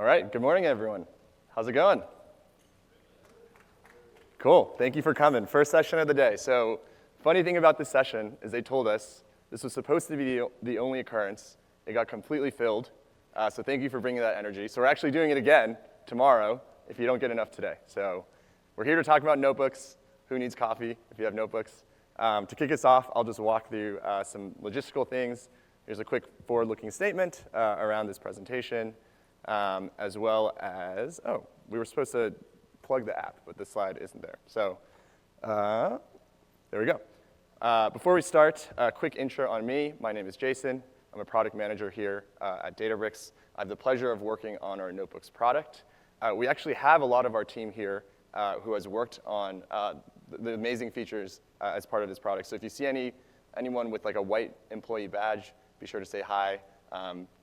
All right, good morning, everyone. How's it going? Cool, thank you for coming. First session of the day. So, funny thing about this session is they told us this was supposed to be the only occurrence. It got completely filled, so thank you for bringing that energy. So we're actually doing it again tomorrow if you don't get enough today. So we're here to talk about notebooks. Who needs coffee if you have notebooks? To kick us off, I'll just walk through some logistical things. Here's a quick forward-looking statement around this presentation, as well as, we were supposed to plug the app, but this slide isn't there. So there we go. Before we start, a quick intro on me. My name is Jason. I'm a product manager here at Databricks. I have the pleasure of working on our notebooks product. We actually have a lot of our team here who has worked on the amazing features as part of this product. So if you see anyone with like a white employee badge, be sure to say hi,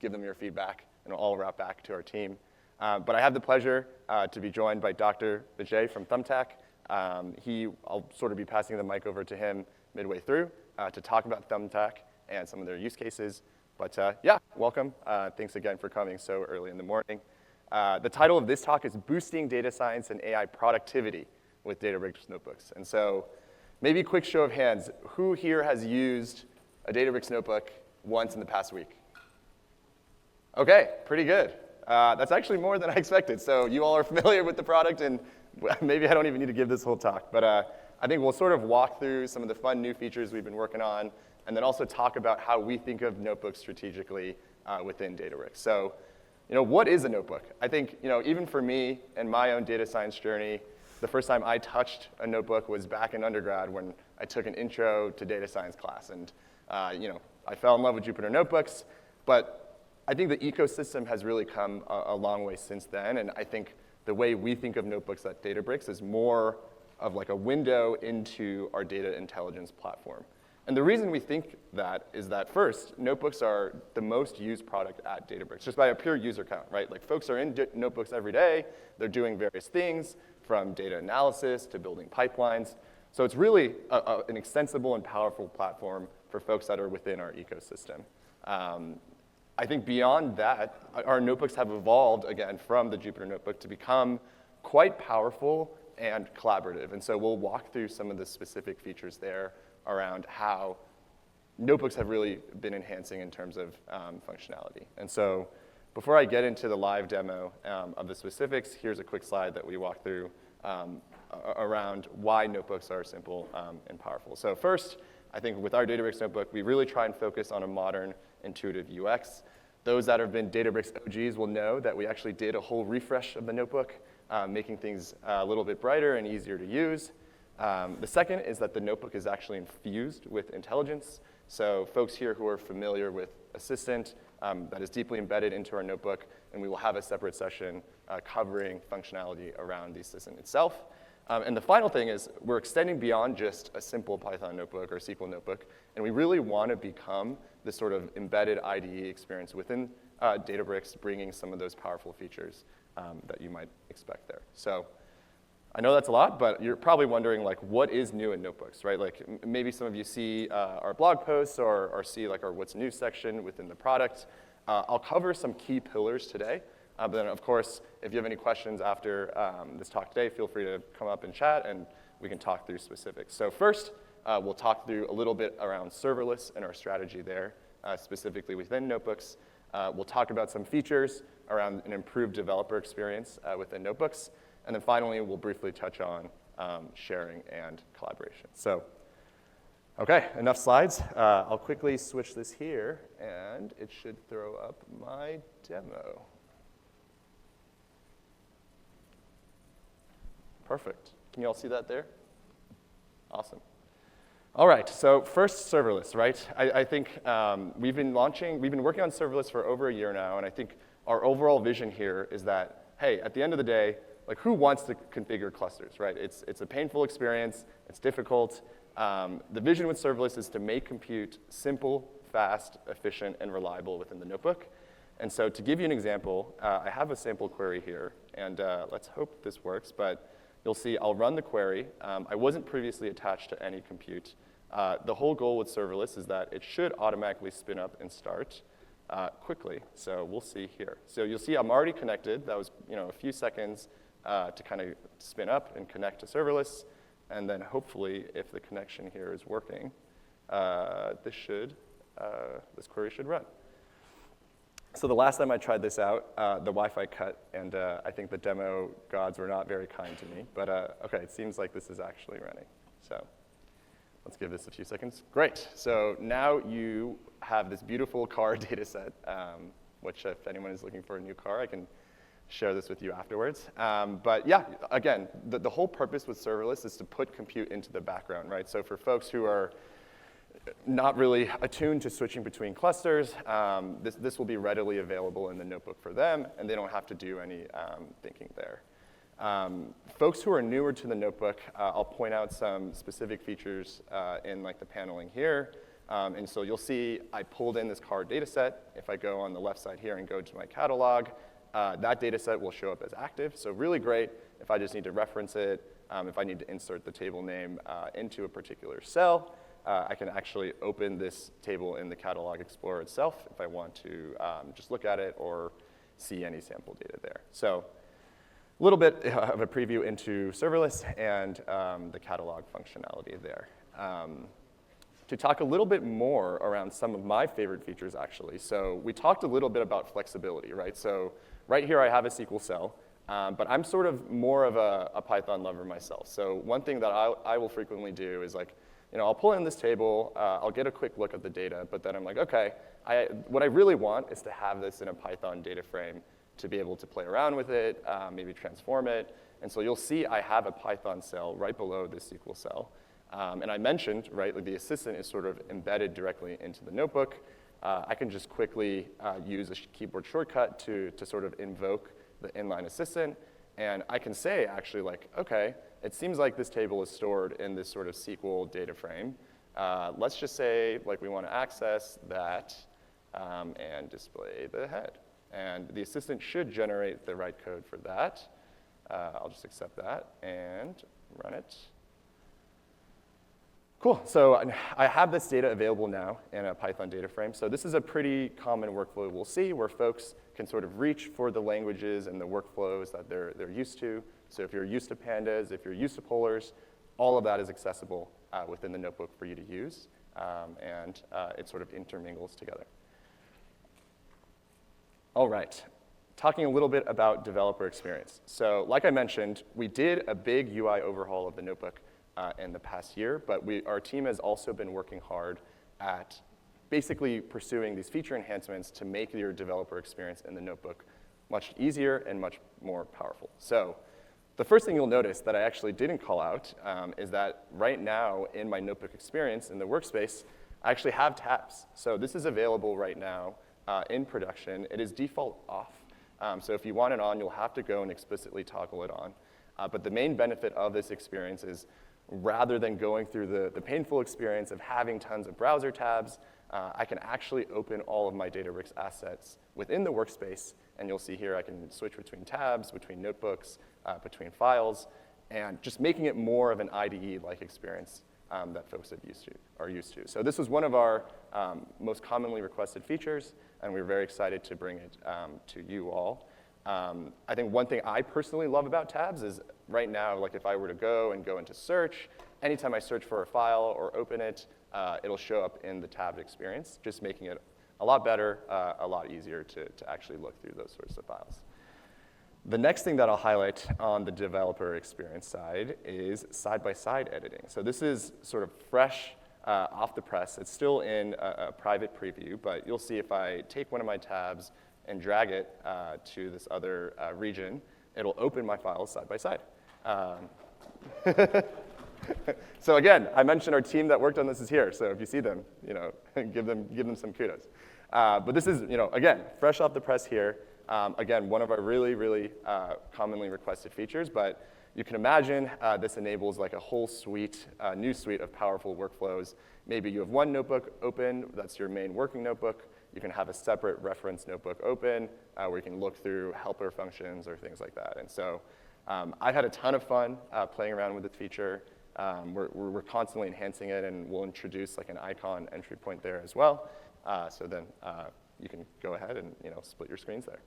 give them your feedback, and it'll all route back to our team. But I have the pleasure to be joined by Dr. Vijay from Thumbtack. I'll sort of be passing the mic over to him midway through to talk about Thumbtack and some of their use cases. But yeah, welcome. Thanks again for coming so early in the morning. The title of this talk is Boosting Data Science and AI Productivity with Databricks Notebooks. And so maybe a quick show of hands. Who here has used a Databricks notebook once in the past week? OK, pretty good. That's actually more than I expected. So you all are familiar with the product, and maybe I don't even need to give this whole talk. But I think we'll sort of walk through some of the fun new features we've been working on, and then also talk about how we think of notebooks strategically within Databricks. So, what is a notebook? I think, even for me and my own data science journey, the first time I touched a notebook was back in undergrad when I took an intro to data science class. And, I fell in love with Jupyter Notebooks. But I think the ecosystem has really come a long way since then. And I think the way we think of notebooks at Databricks is more of like a window into our data intelligence platform. And the reason we think that is that, first, notebooks are the most used product at Databricks, just by a pure user count, right? Like, folks are in notebooks every day. They're doing various things, from data analysis to building pipelines. So it's really an extensible and powerful platform for folks that are within our ecosystem. I think beyond that, our notebooks have evolved, again, from the Jupyter Notebook to become quite powerful and collaborative. And so we'll walk through some of the specific features there around how notebooks have really been enhancing in terms of functionality. And so before I get into the live demo of the specifics, here's a quick slide that we walk through around why notebooks are simple and powerful. So first, I think with our Databricks notebook, we really try and focus on a modern, intuitive UX. Those that have been Databricks OGs will know that we actually did a whole refresh of the notebook, making things a little bit brighter and easier to use. The second is that the notebook is actually infused with intelligence. So folks here who are familiar with Assistant, that is deeply embedded into our notebook, and we will have a separate session covering functionality around the Assistant itself. And the final thing is we're extending beyond just a simple Python notebook or SQL notebook, and we really want to become this sort of embedded IDE experience within Databricks, bringing some of those powerful features that you might expect there. So I know that's a lot, but you're probably wondering, like, what is new in notebooks, right? Like, maybe some of you see our blog posts or see like our what's new section within the product. I'll cover some key pillars today. But then, of course, if you have any questions after this talk today, feel free to come up and chat, and we can talk through specifics. So first, we'll talk through a little bit around serverless and our strategy there, specifically within notebooks. We'll talk about some features around an improved developer experience within notebooks. And then finally, we'll briefly touch on sharing and collaboration. So, OK, enough slides. I'll quickly switch this here, and it should throw up my demo. Perfect. Can you all see that there? Awesome. All right, so first, serverless, right? I think we've been working on serverless for over a year now, and I think our overall vision here is that, hey, at the end of the day, like, who wants to configure clusters, right? It's a painful experience. It's difficult. The vision with serverless is to make compute simple, fast, efficient, and reliable within the notebook. And so to give you an example, I have a sample query here, and let's hope this works. But you'll see I'll run the query. I wasn't previously attached to any compute. The whole goal with serverless is that it should automatically spin up and start. quickly. So we'll see here. So you'll see I'm already connected. That was a few seconds to kind of spin up and connect to serverless. And then hopefully, if the connection here is working, this query should run. So the last time I tried this out, the Wi-Fi cut, and I think the demo gods were not very kind to me. But OK, it seems like this is actually running. So let's give this a few seconds. Great. So now you have this beautiful car data set, which if anyone is looking for a new car, I can share this with you afterwards. But yeah, again, the whole purpose with serverless is to put compute into the background, right? So for folks who are not really attuned to switching between clusters, this will be readily available in the notebook for them, and they don't have to do any thinking there. Folks who are newer to the notebook, I'll point out some specific features in like the paneling here. And so you'll see I pulled in this car data set. If I go on the left side here and go to my catalog, that data set will show up as active. So really great if I just need to reference it, if I need to insert the table name into a particular cell. I can actually open this table in the Catalog Explorer itself if I want to just look at it or see any sample data there. So a little bit of a preview into serverless and the catalog functionality there. To talk a little bit more around some of my favorite features, actually. So we talked a little bit about flexibility, right? So right here I have a SQL cell, but I'm sort of more of a Python lover myself. So one thing that I will frequently do is like, I'll pull in this table, I'll get a quick look at the data, but then I'm like, okay, what I really want is to have this in a Python data frame to be able to play around with it, maybe transform it. And so you'll see I have a Python cell right below this SQL cell. And I mentioned, right, like the assistant is sort of embedded directly into the notebook. I can just quickly use a keyboard shortcut to sort of invoke the inline assistant. And I can say, actually, like, OK, it seems like this table is stored in this sort of SQL data frame. Let's just say, like, we want to access that and display the head. And the assistant should generate the right code for that. I'll just accept that and run it. Cool. So I have this data available now in a Python data frame. So this is a pretty common workflow we'll see where folks can sort of reach for the languages and the workflows that they're used to. So if you're used to pandas, if you're used to polars, all of that is accessible within the notebook for you to use. And it sort of intermingles together. All right. Talking a little bit about developer experience. So like I mentioned, we did a big UI overhaul of the notebook in the past year, but our team has also been working hard at basically pursuing these feature enhancements to make your developer experience in the notebook much easier and much more powerful. So the first thing you'll notice that I actually didn't call out is that right now in my notebook experience in the workspace, I actually have tabs. So this is available right now in production. It is default off. So if you want it on, you'll have to go and explicitly toggle it on. But the main benefit of this experience is rather than going through the painful experience of having tons of browser tabs, I can actually open all of my Databricks assets within the workspace. And you'll see here I can switch between tabs, between notebooks, between files, and just making it more of an IDE-like experience that folks are used to. So this was one of our most commonly requested features, and we're very excited to bring it to you all. I think one thing I personally love about tabs is right now, like if I were to go into search, anytime I search for a file or open it, it'll show up in the tabbed experience, just making it a lot better, a lot easier to actually look through those sorts of files. The next thing that I'll highlight on the developer experience side is side-by-side editing. So this is sort of fresh off the press. It's still in a private preview, but you'll see if I take one of my tabs and drag it to this other region, it'll open my files side by side. So again, I mentioned our team that worked on this is here. So if you see them, give them some kudos. But this is, again, fresh off the press here. Again, one of our really, really commonly requested features. But you can imagine this enables like a whole suite, new suite of powerful workflows. Maybe you have one notebook open. That's your main working notebook. You can have a separate reference notebook open where you can look through helper functions or things like that. And so I've had a ton of fun playing around with this feature. We're constantly enhancing it, and we'll introduce like an icon entry point there as well. So then you can go ahead and split your screens there.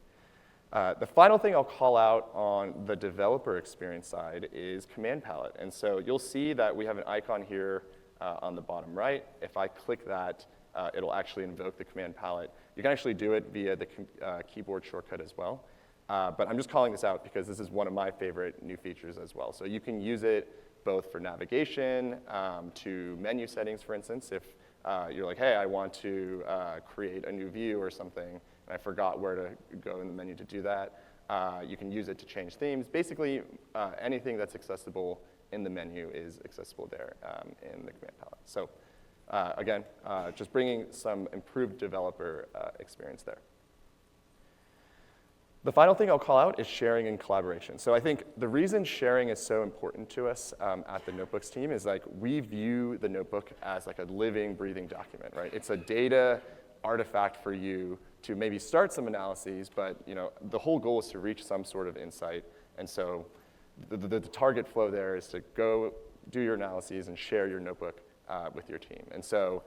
The final thing I'll call out on the developer experience side is command palette. And so you'll see that we have an icon here on the bottom right. If I click that, it'll actually invoke the command palette. You can actually do it via the keyboard shortcut as well. But I'm just calling this out because this is one of my favorite new features as well. So you can use it both for navigation, to menu settings, for instance. If you're like, hey, I want to create a new view or something, and I forgot where to go in the menu to do that, you can use it to change themes. Basically, anything that's accessible in the menu is accessible there in the command palette. So again, just bringing some improved developer experience there. The final thing I'll call out is sharing and collaboration. So I think the reason sharing is so important to us at the Notebooks team is like we view the notebook as like a living, breathing document, right? It's a data artifact for you to maybe start some analyses, but the whole goal is to reach some sort of insight. And so the target flow there is to go do your analyses and share your notebook with your team. And so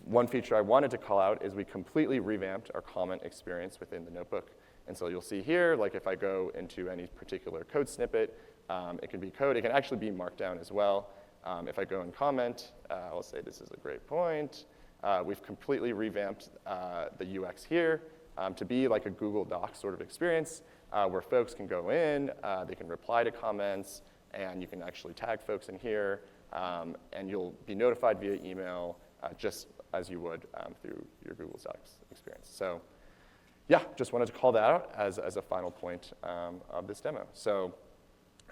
one feature I wanted to call out is we completely revamped our comment experience within the notebook. And so you'll see here, like if I go into any particular code snippet, it can be code. It can actually be markdown as well. If I go and comment, I'll say this is a great point. We've completely revamped the UX here to be like a Google Docs sort of experience where folks can go in, they can reply to comments, and you can actually tag folks in here, and you'll be notified via email just as you would through your Google Docs experience. So yeah, just wanted to call that out as a final point of this demo. So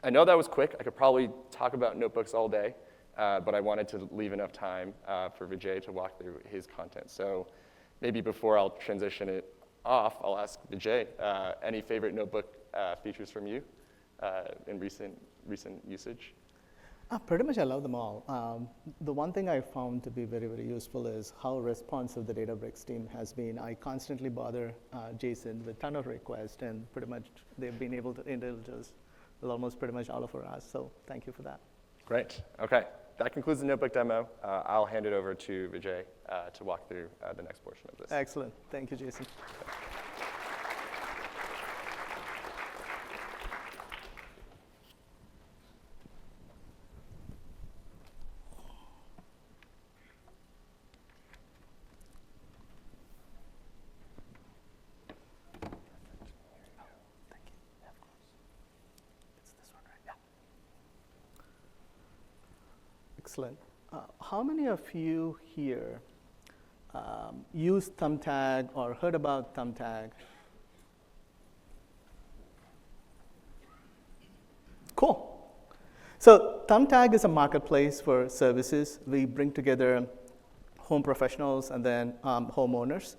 I know that was quick. I could probably talk about notebooks all day, but I wanted to leave enough time for Vijay to walk through his content. So maybe before I'll transition it off, I'll ask Vijay, any favorite notebook features from you in recent usage? Pretty much I love them all. The one thing I found to be very, very useful is how responsive the Databricks team has been. I constantly bother Jason with a ton of requests, and pretty much they've been able to indulge us with almost pretty much all of our asks. So thank you for that. Great. OK. That concludes the notebook demo. I'll hand it over to Vijay to walk through the next portion of this. Excellent. Thank you, Jason. Excellent. How many of you here use Thumbtack or heard about Thumbtack? Cool. So Thumbtack is a marketplace for services. We bring together home professionals and then homeowners.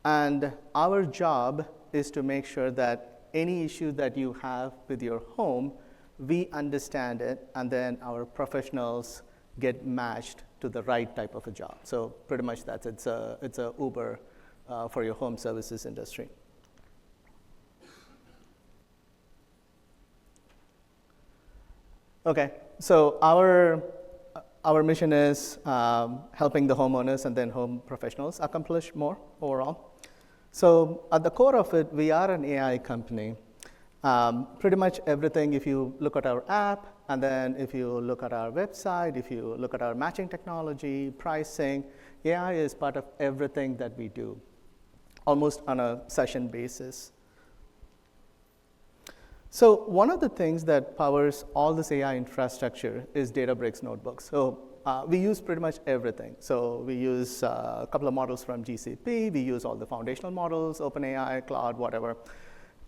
And our job is to make sure that any issue that you have with your home, we understand it, and then our professionals get matched to the right type of a job. So pretty much that's it's a Uber for your home services industry. Okay, so our mission is helping the homeowners and then home professionals accomplish more overall. So at the core of it, we are an AI company. Pretty much everything, if you look at our app, and then if you look at our website, if you look at our matching technology, pricing, AI is part of everything that we do, almost on a session basis. So one of the things that powers all this AI infrastructure is Databricks Notebooks. So we use pretty much everything. So we use a couple of models from GCP. We use all the foundational models, OpenAI, Cloud, whatever.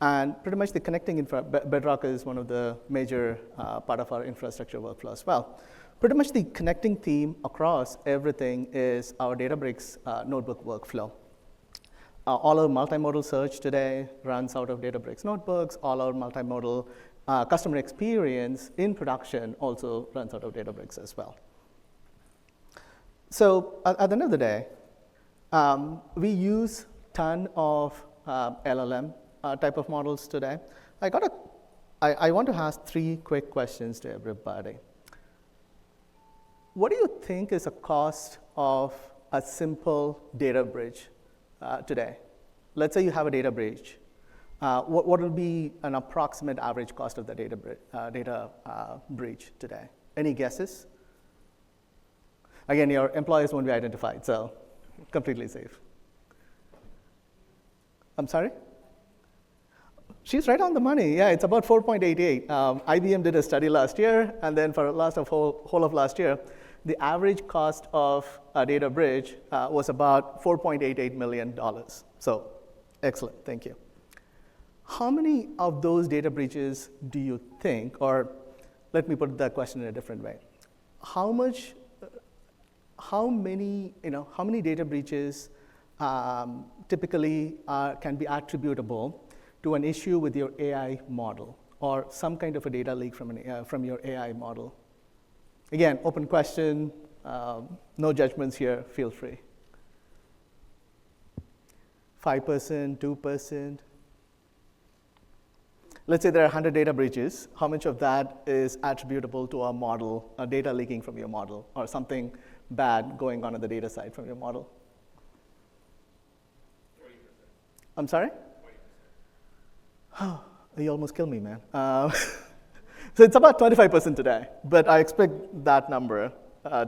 And pretty much the connecting Bedrock is one of the major part of our infrastructure workflow as well. Pretty much the connecting theme across everything is our Databricks notebook workflow. All our multimodal search today runs out of Databricks Notebooks. All our multimodal customer experience in production also runs out of Databricks as well. So at the end of the day, we use a ton of LLM type of models today. I want to ask 3 quick questions to everybody. What do you think is a cost of a simple data bridge today? let's say you have a data breach. What will be an approximate average cost of the data breach today? Any guesses? Again, your employees won't be identified, so completely safe. I'm sorry? She's right on the money. Yeah, it's about 4.88. IBM did a study last year, and then for the whole of last year, the average cost of a data breach was about $4.88 million. So, excellent, thank you. How many of those data breaches do you think, or let me put that question in a different way. How many data breaches typically can be attributable to an issue with your AI model or some kind of a data leak from your AI model? Again, open question, no judgments here, feel free. 5%, 2%. Let's say there are 100 data breaches. How much of that is attributable to a model, a data leaking from your model, or something bad going on the data side from your model? 40%. I'm sorry? 40%. You almost killed me, man. So it's about 25% today, but I expect that number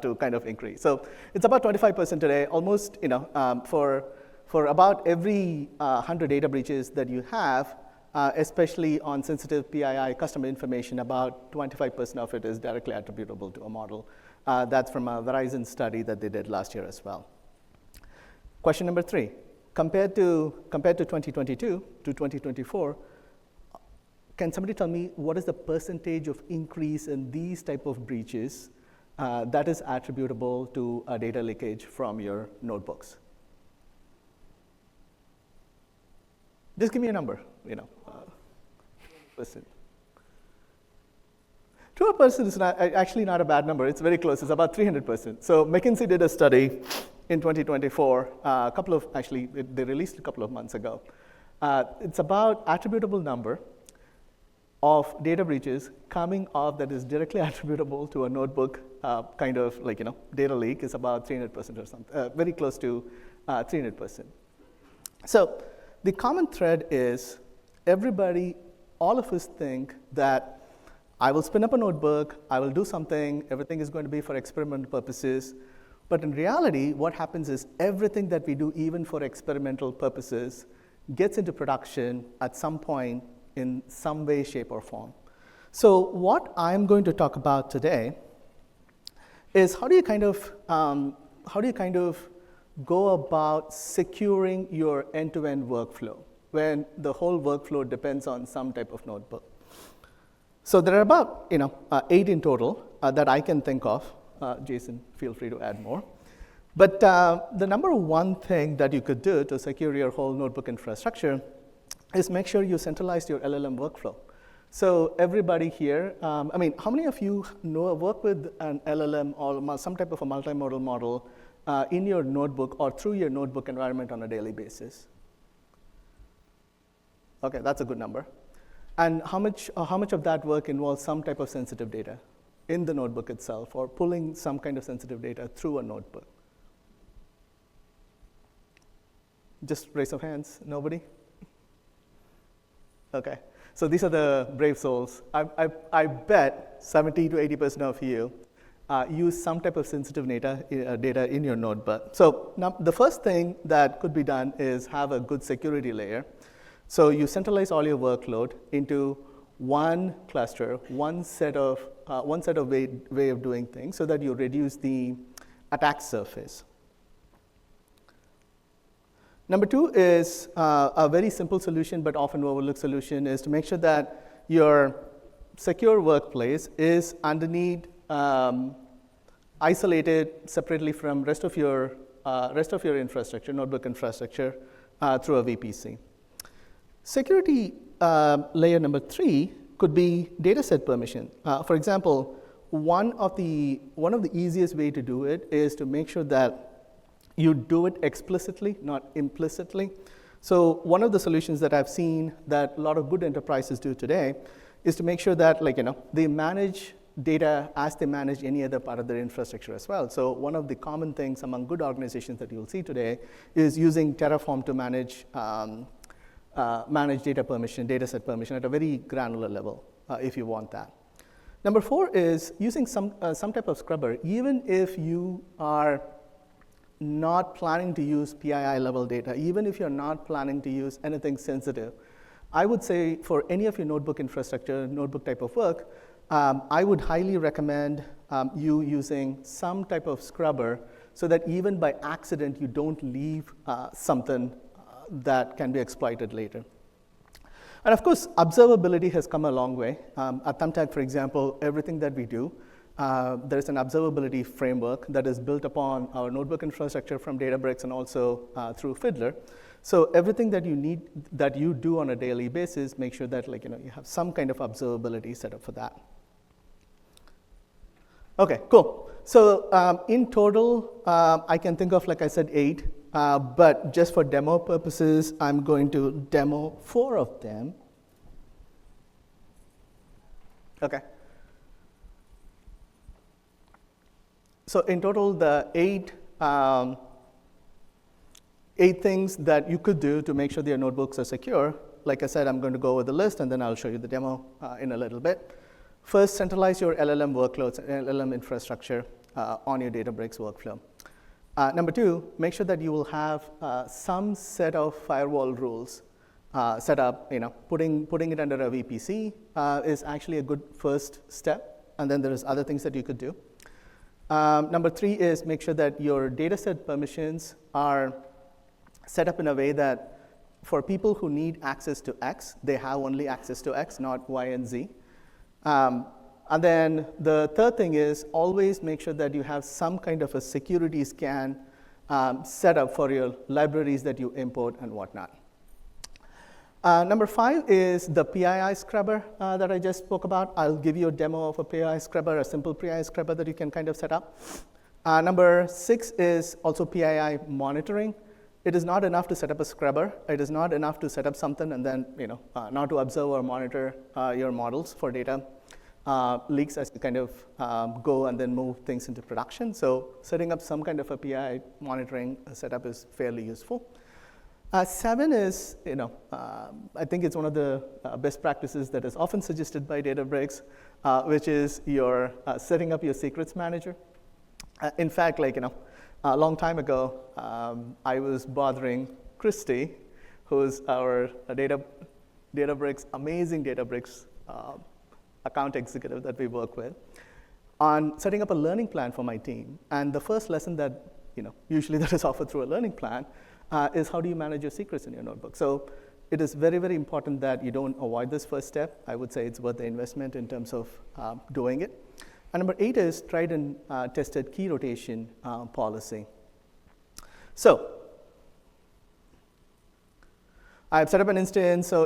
to kind of increase. So it's about 25% today, almost, for about every 100 data breaches that you have, especially on sensitive PII customer information, about 25% of it is directly attributable to a model. That's from a Verizon study that they did last year as well. Question number 3, compared to 2022 to 2024, can somebody tell me what is the percentage of increase in these type of breaches that is attributable to a data leakage from your notebooks? Just give me a number, percent. To a person is actually not a bad number. It's very close. It's about 300%. So McKinsey did a study in 2024. They released a couple of months ago. It's about attributable number of data breaches coming off that is directly attributable to a notebook data leak is about 300% or something, very close to 300%. So the common thread is all of us think that I will spin up a notebook, I will do something, everything is going to be for experimental purposes. But in reality, what happens is everything that we do, even for experimental purposes, gets into production at some point in some way, shape, or form. So what I'm going to talk about today is how do you kind of go about securing your end-to-end workflow when the whole workflow depends on some type of notebook. So there are about 8 in total that I can think of. Jason, feel free to add more. But the number one thing that you could do to secure your whole notebook infrastructure is make sure you centralize your LLM workflow. So everybody here, how many of you work with an LLM or some type of a multimodal model in your notebook or through your notebook environment on a daily basis? Okay, that's a good number. And how much of that work involves some type of sensitive data in the notebook itself or pulling some kind of sensitive data through a notebook? Just raise of hands, nobody? Okay, so these are the brave souls. I bet 70 to 80% of you use some type of sensitive data in your notebook. So now the first thing that could be done is have a good security layer. So you centralize all your workload into one cluster, one set of way of doing things, so that you reduce the attack surface. Number 2 is a very simple solution, but often overlooked solution, is to make sure that your secure workplace is underneath, isolated separately from rest of your infrastructure, notebook infrastructure, through a VPC. Security layer number 3 could be dataset permission. For example, one of the easiest way to do it is to make sure that you do it explicitly, not implicitly. So one of the solutions that I've seen that a lot of good enterprises do today is to make sure that they manage data as they manage any other part of their infrastructure as well. So one of the common things among good organizations that you'll see today is using Terraform to manage data permission, data set permission at a very granular level, if you want that. Number 4 is using some type of scrubber, even if you are not planning to use PII level data, even if you're not planning to use anything sensitive. I would say for any of your notebook infrastructure, notebook type of work, I would highly recommend you using some type of scrubber so that even by accident, you don't leave something that can be exploited later. And of course, observability has come a long way. At Thumbtack, for example, everything that we do, there's an observability framework that is built upon our notebook infrastructure from Databricks and also through Fiddler. So everything that you need, that you do on a daily basis, make sure that you have some kind of observability set up for that. Okay, cool. So in total, I can think of, like I said, 8. But just for demo purposes, I'm going to demo 4 of them. Okay. So in total, the 8 things that you could do to make sure that your notebooks are secure. Like I said, I'm going to go over the list, and then I'll show you the demo in a little bit. First, centralize your LLM workloads and LLM infrastructure on your Databricks workflow. Number 2, make sure that you will have some set of firewall rules set up. Putting it under a VPC is actually a good first step, and then there's other things that you could do. Number 3 is make sure that your dataset permissions are set up in a way that for people who need access to X, they have only access to X, not Y and Z. And then the third thing is always make sure that you have some kind of a security scan set up for your libraries that you import and whatnot. Number 5 is the PII scrubber that I just spoke about. I'll give you a demo of a PII scrubber, a simple PII scrubber that you can kind of set up. Number 6 is also PII monitoring. It is not enough to set up a scrubber. It is not enough to set up something and then not to observe or monitor your models for data leaks as you kind of go and then move things into production. So setting up some kind of a PII monitoring setup is fairly useful. 7 is, I think it's one of the best practices that is often suggested by Databricks, which is your setting up your secrets manager. In fact, a long time ago, I was bothering Christy, who's our Databricks, amazing Databricks account executive that we work with, on setting up a learning plan for my team. And the first lesson that, usually that is offered through a learning plan is how do you manage your secrets in your notebook. So it is very, very important that you don't avoid this first step. I would say it's worth the investment in terms of doing it. And number 8 is tried and tested key rotation policy. So I've set up an instance, so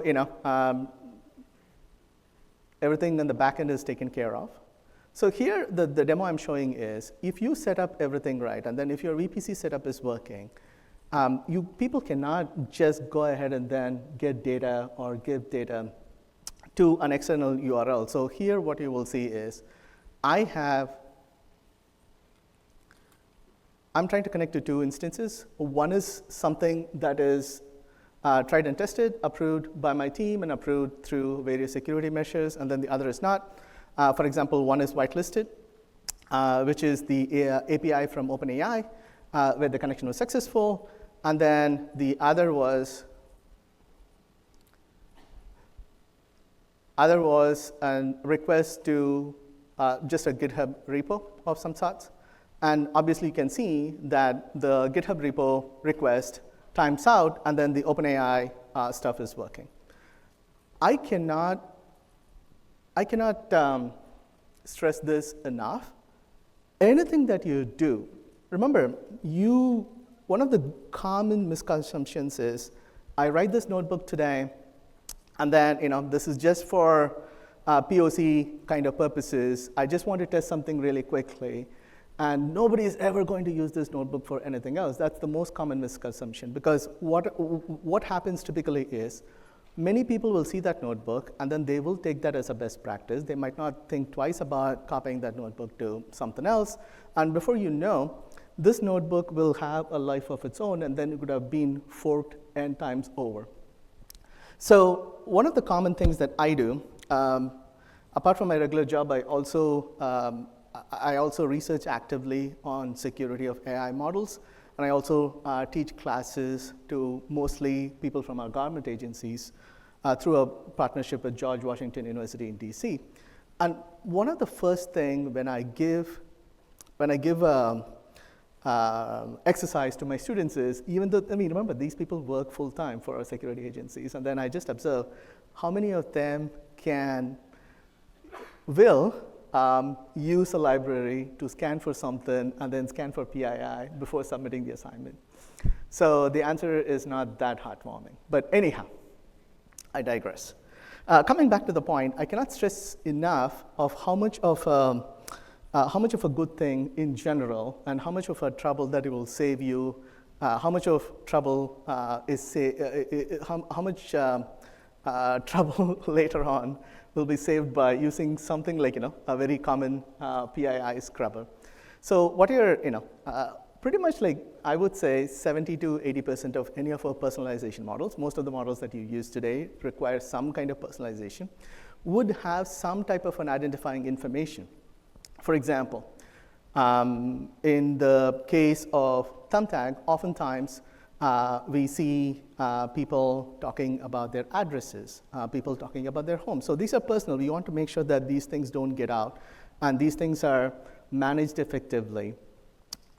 everything in the backend is taken care of. So here, the demo I'm showing is if you set up everything right, and then if your VPC setup is working, people cannot just go ahead and then get data or give data to an external URL. So here, what you will see is I'm trying to connect to 2 instances. One is something that is tried and tested, approved by my team, and approved through various security measures, and then the other is not. For example, one is whitelisted, which is the API from OpenAI, where the connection was successful, and then the other was a request to just a GitHub repo of some sorts. And obviously, you can see that the GitHub repo request times out, and then the OpenAI stuff is working. I cannot stress this enough. Anything that you do, remember, one of the common misconceptions is, I write this notebook today, and then this is just for POC kind of purposes. I just want to test something really quickly. And nobody is ever going to use this notebook for anything else. That's the most common misconception, because what happens typically is Many people will see that notebook, and then they will take that as a best practice. They might not think twice about copying that notebook to something else. And before you know, this notebook will have a life of its own, and then it would have been forked n times over. So one of the common things that I do, apart from my regular job, I also research actively on security of AI models. And I also teach classes to mostly people from our government agencies through a partnership with George Washington University in DC. And one of the first things when I give exercise to my students is, even though, remember, these people work full time for our security agencies, and then I just observe how many of them will use a library to scan for something and then scan for PII before submitting the assignment. So the answer is not that heartwarming. But anyhow, I digress. Coming back to the point, I cannot stress enough of how much of a good thing in general and how much of a trouble that it will save you, how much of trouble how much trouble later on will be saved by using something like a very common PII scrubber. So what you're pretty much like, I would say 70 to 80% of any of our personalization models, most of the models that you use today require some kind of personalization, would have some type of an identifying information. For example, in the case of Thumbtack, oftentimes we see people talking about their addresses, people talking about their homes. So these are personal. We want to make sure that these things don't get out, and these things are managed effectively.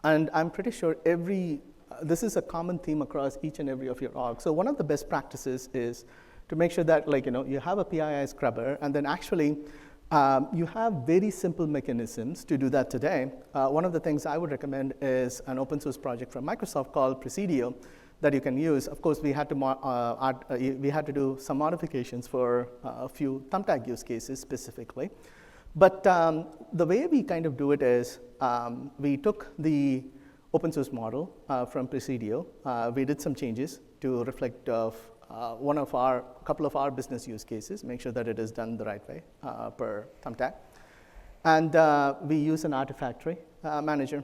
And I'm pretty sure this is a common theme across each and every of your orgs. So one of the best practices is to make sure that you have a PII scrubber, and then actually you have very simple mechanisms to do that today. One of the things I would recommend is an open source project from Microsoft called Presidio that you can use. Of course, we had to do some modifications for a few Thumbtack use cases specifically. But the way we kind of do it is we took the open source model from Presidio. We did some changes to reflect couple of our business use cases, make sure that it is done the right way per Thumbtack. And we use an Artifactory manager.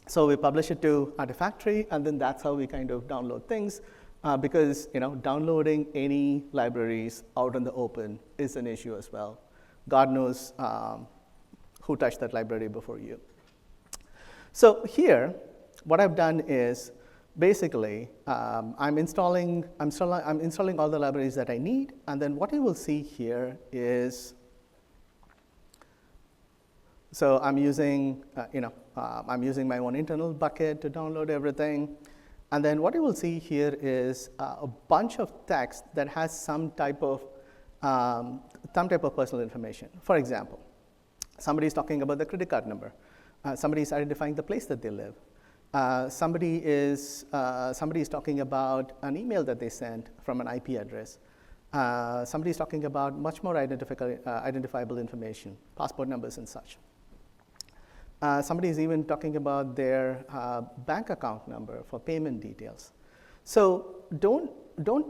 So we publish it to Artifactory, and then that's how we kind of download things, because downloading any libraries out in the open is an issue as well. God knows who touched that library before you. So here, what I've done is basically I'm installing all the libraries that I need, and then what you will see here is, so I'm using my own internal bucket to download everything, and then what you will see here is a bunch of text that has some type of personal information. For example, somebody is talking about the credit card number. Somebody is identifying the place that they live. Somebody is talking about an email that they sent from an IP address. Somebody is talking about much more identifiable information, passport numbers and such. Somebody is even talking about their bank account number for payment details. So don't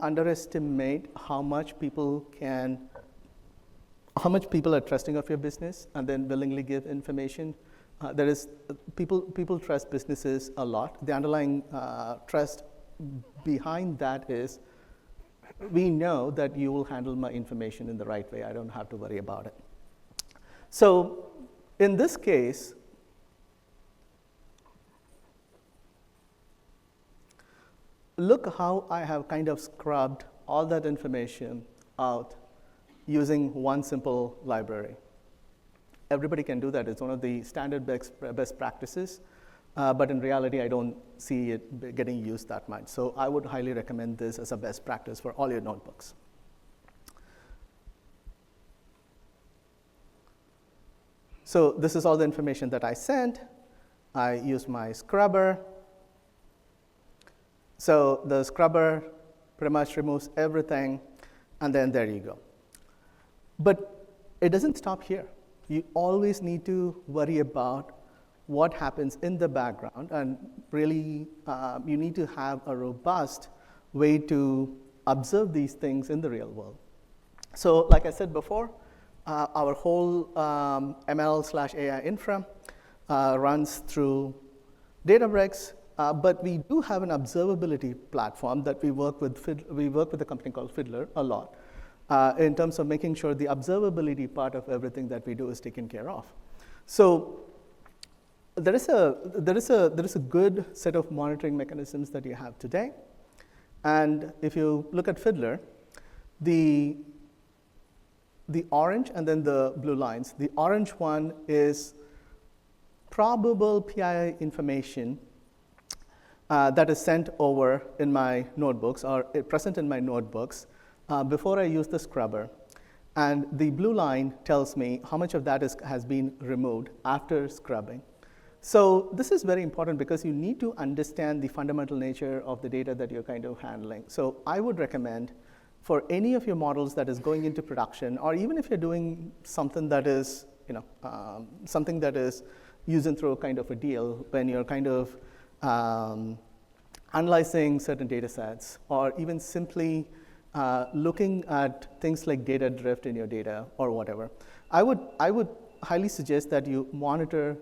underestimate how much people are trusting of your business and then willingly give information. People trust businesses a lot. The underlying trust behind that is, we know that you will handle my information in the right way. I don't have to worry about it. So in this case, look how I have kind of scrubbed all that information out using one simple library. Everybody can do that. It's one of the standard best practices, but in reality, I don't see it getting used that much. So I would highly recommend this as a best practice for all your notebooks. So this is all the information that I sent. I use my scrubber. So the scrubber pretty much removes everything, and then there you go. But it doesn't stop here. You always need to worry about what happens in the background, and really you need to have a robust way to observe these things in the real world. So like I said before, our whole ML/AI infra runs through Databricks, but we do have an observability platform that we work with. We work with a company called Fiddler a lot in terms of making sure the observability part of everything that we do is taken care of. So there is a good set of monitoring mechanisms that you have today. And if you look at Fiddler, the orange and then the blue lines, the orange one is probable PII information that is sent over in my notebooks or present in my notebooks before I use the scrubber. And the blue line tells me how much of that has been removed after scrubbing. So this is very important because you need to understand the fundamental nature of the data that you're kind of handling. So I would recommend for any of your models that is going into production, or even if you're doing something that is, something that is using through a kind of a deal, when you're kind of analyzing certain data sets, or even simply looking at things like data drift in your data or whatever, I would highly suggest that you monitor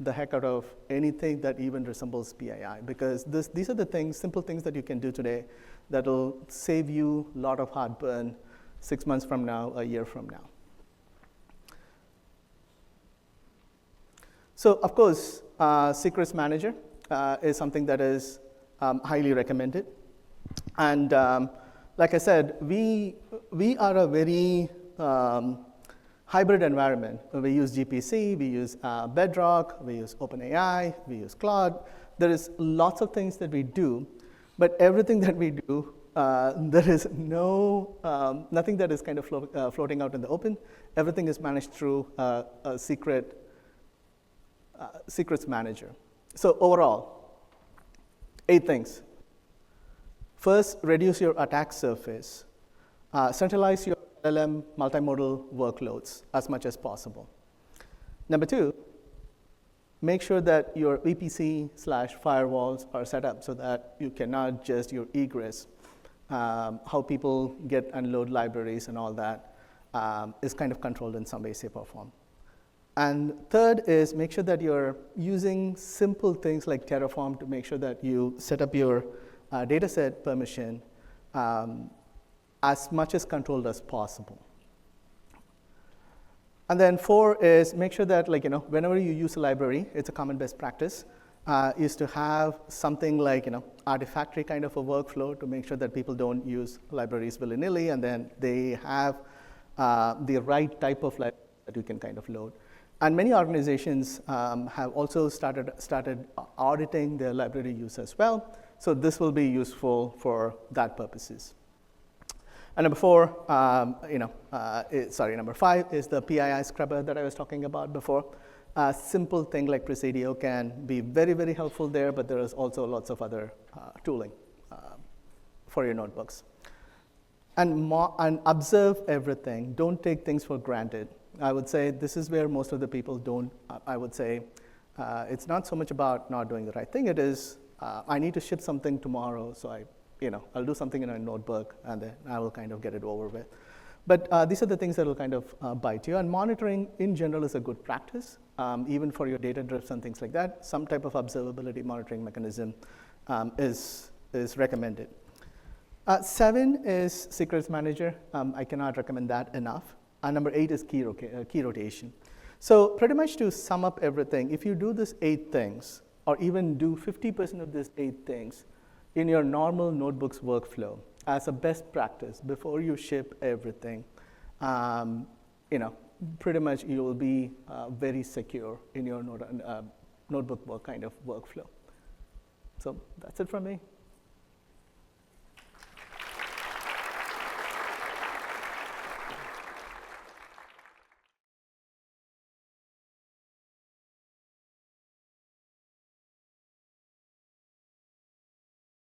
the heck out of anything that even resembles PII, because these are the things, simple things that you can do today that will save you a lot of heartburn 6 months from now, a year from now. So of course, Secrets Manager is something that is highly recommended. And like I said, we are a very hybrid environment. We use GPC, we use Bedrock, we use OpenAI, we use Claude. There is lots of things that we do, but everything that we do, there is nothing that is kind of floating out in the open. Everything is managed through a Secrets Manager. So overall, 8 things. First, reduce your attack surface. Centralize your LLM multimodal workloads as much as possible. Number 2, make sure that your VPC/firewalls are set up so that you cannot just your egress, how people get and load libraries and all that is kind of controlled in some way, shape, or form. And third is make sure that you're using simple things like Terraform to make sure that you set up your data set permission as much as controlled as possible. And then 4 is make sure that whenever you use a library, it's a common best practice, is to have something like Artifactory kind of a workflow to make sure that people don't use libraries willy-nilly, and then they have the right type of library that you can kind of load. And many organizations have also started auditing their library use as well. So this will be useful for that purposes. And number 5 is the PII scrubber that I was talking about before. A simple thing like Presidio can be very, very helpful there, but there is also lots of other tooling for your notebooks. And observe everything. Don't take things for granted. I would say this is where most of the people don't. I would say it's not so much about not doing the right thing. It is, I need to ship something tomorrow, so I'll do something in a notebook, and then I will kind of get it over with. But these are the things that will kind of bite you. And monitoring, in general, is a good practice, even for your data drifts and things like that. Some type of observability monitoring mechanism is recommended. 7 is Secrets Manager. I cannot recommend that enough. And number 8 is key rotation. So pretty much to sum up everything, if you do these 8 things, or even do 50% of these 8 things in your normal notebooks workflow as a best practice before you ship everything, pretty much you will be very secure in your notebook work kind of workflow. So that's it from me.